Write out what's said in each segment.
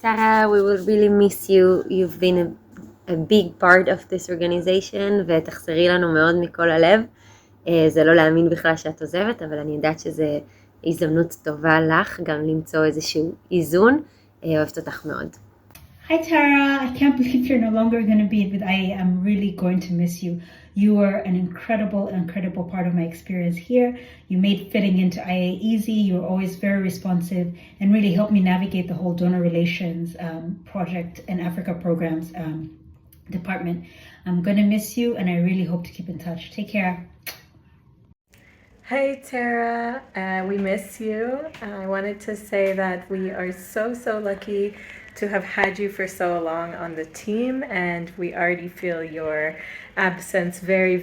Tara, we will really miss you. You've been a big part of this organization, ותחזרי לנו מאוד מכל הלב. זה לא להאמין בכלל שאת עוזבת, אבל אני יודעת שזה הזדמנות טובה לך, גם למצוא איזשהו איזון. אוהבת אותך מאוד. Hi Tara, I can't believe you're no longer going to be with IA. I'm really going to miss you. You were an incredible part of my experience here. You made fitting into IA easy. You were always very responsive and really helped me navigate the whole donor relations project and Africa programs department. I'm going to miss you and I really hope to keep in touch. Take care. Hey Tara, we miss you. I wanted to say that we are so lucky to have had you for so long on the team, and we already feel your absence very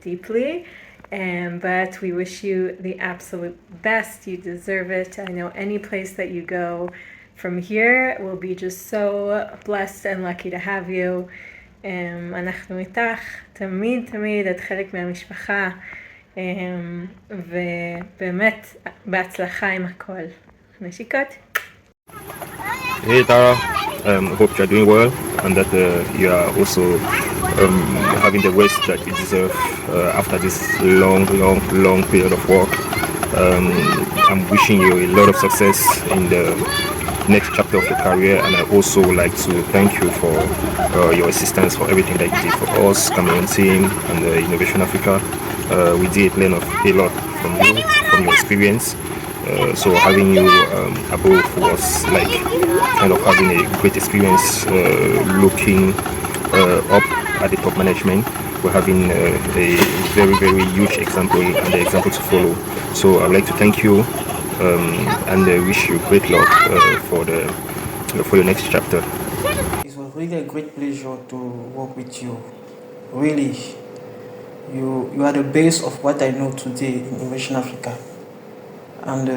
deeply. But we wish you the absolute best. You deserve it. I know any place that you go from here will be just so blessed and lucky to have you. אנחנו איתך תמיד, את חלק מהמשפחה. ובאמת בהצלחה עם הכל. נשיקות. Hey Tara, hope you are doing well and that you are also having the rest that you deserve after this long period of work. I'm wishing you a lot of success in the next chapter of your career, and I also would like to thank you for your assistance, for everything that you did for us, Cameroon team and Innovation Africa. We did learn a lot from you, from your experience. So having you above was like kind of having a great experience looking up at the top management. We're having a very huge example and the example to follow. So I'd like to thank you and wish you great luck for your next chapter. It was really a great pleasure to work with you. Really, you are the base of what I know today in Innovation Africa. And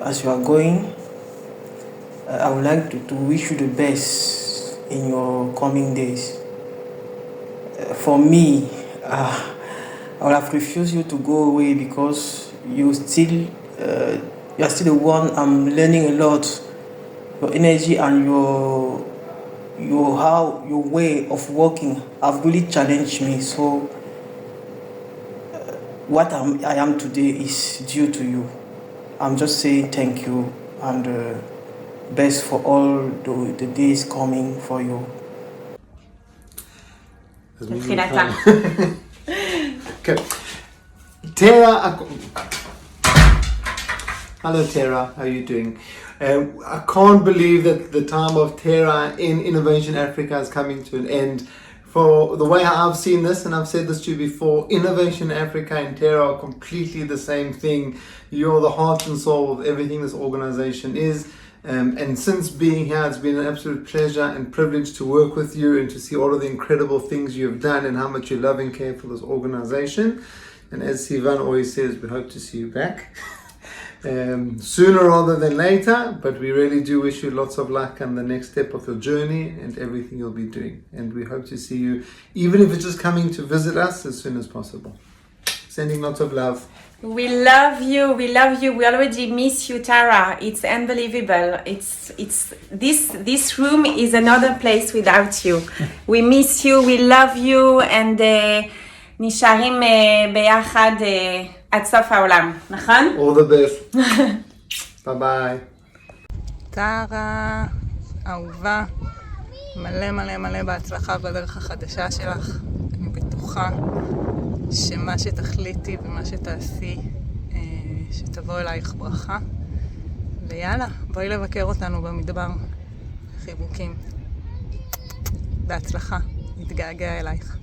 as you are going, I would like to wish you the best in your coming days. For me, I would have refused you to go away because you are still the one. I'm learning a lot. Your energy and your way of working have really challenged me. So what I am today is due to you. I'm just saying thank you and best for all the days coming for you. Okay. Tara, hello Tara, how are you doing? I can't believe that the time of Tara in Innovation Africa is coming to an end. For the way I've seen this, and I've said this to you before, Innovation Africa and Tara are completely the same thing. You're the heart and soul of everything this organization is. And since being here, it's been an absolute pleasure and privilege to work with you and to see all of the incredible things you've done and how much you love and care for this organization. And as Sivan always says, we hope to see you back. Sooner rather than later, but we really do wish you lots of luck on the next step of your journey and everything you'll be doing. And we hope to see you, even if it's just coming to visit us, as soon as possible. Sending lots of love. We love you. We already miss you, Tara. It's unbelievable. It's this room is another place without you. We miss you, we love you, and נשארים ביחד עד סוף העולם, נכון? All the best. ביי ביי. טרה, אהובה, מלא בהצלחה בדרך החדשה שלך. אני בטוחה שמה שתחליטי ומה שתעשי, שתבוא אלייך ברכה. ויאללה, בואי לבקר אותנו במדבר. חיבוקים. בהצלחה, נתגעגע אלייך.